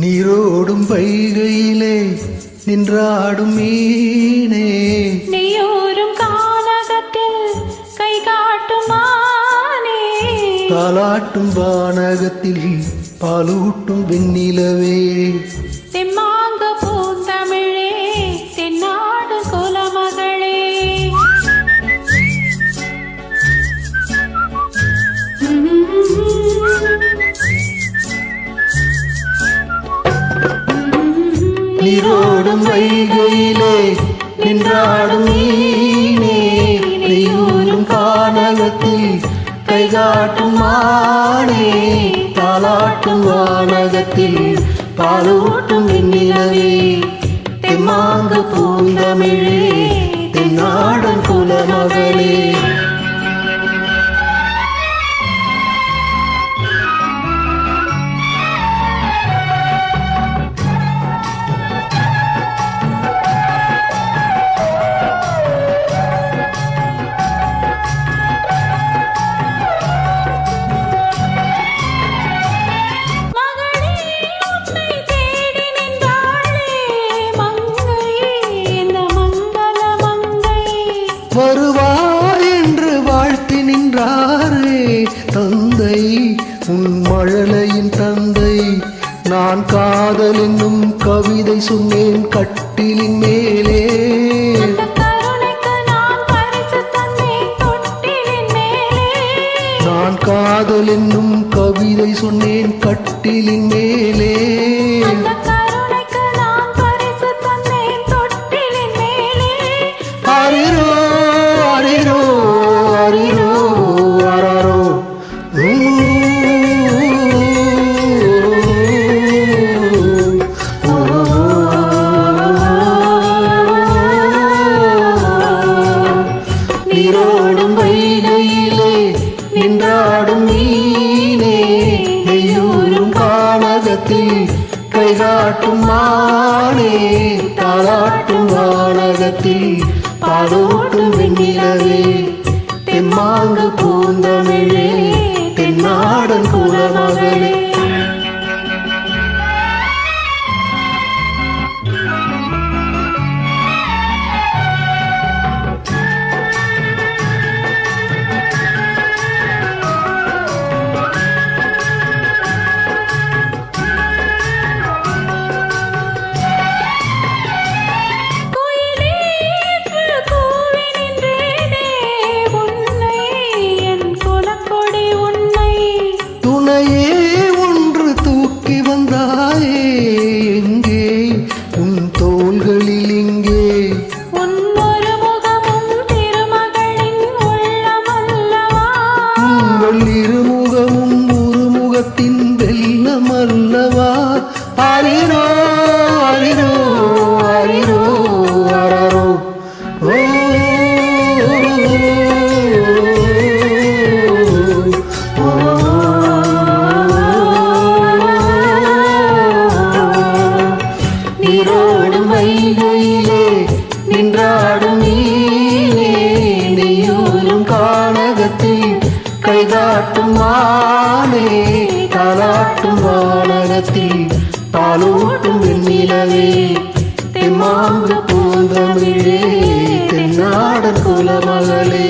நீரோடும் வைகையிலே நின்றாடும் மீனே, நீயோரும் கானகத்தில் கை காட்டும் மானே, தாலாட்டும் வானகத்தில் பாலூட்டும் வெண்ணிலவே, தெம்மாங்க பூந்தமிழே தென்னாடு குலமகளே. நீரோடும் வைகையிலே நின்றாடும் மீனே, நீயூரும் கானகத்தில் கைகாட்டும் மானே, தாலாட்டும் வானகத்தில் பாலூட்டும் வெண்ணிலவே, தெம்மாங்கு பூந்தமிழே தென்னாடன் குலமகளே. வருவாய் என்று வாழ்த்தி நின்றாரே தந்தை, உன் மழலையின் தந்தை. நான் காதல் என்னும் கவிதை சொன்னேன் கட்டிலின் மேலே, நான் காதல் என்னும் கவிதை சொன்னேன் கட்டிலின் மேலே. அரிரோ அரிரோ அரிரோ அரரோ, நீரோடும் வைகையிலே நின்றாடும் மீனே, நெய்யூரும் கானகத்தில் கைகாட்டும் மானே, தாலாட்டும் வானகத்தில் பாலூட்டும் வெண்ணிலவே, தெம்மாங்கு பூந்தமிழே தென்னாடன் குலமகளே. ஒன்று தூக்கி வந்தாயே எங்கே உன் தோள்களில், இங்கே உன்னொரு முகமும் திருமகளின் உள்ளமல்லவா, உங்கள் இருமுகமும் ஒரு முகத்தின் வெள்ளம் அல்லவா. அரிரோ அரிரோ அரிரோ அரரோ, நீரோடும் வைகையிலே நின்றாடும் மீனே, நீயூரும் கானகத்தில் கைகாட்டும் மானே, தாலாட்டும் வானகத்தில் பாலூட்டும் வெண்ணிலவே, தெம்மாங்கு பூந்தமிழே தென்னாடன் குலமகளே.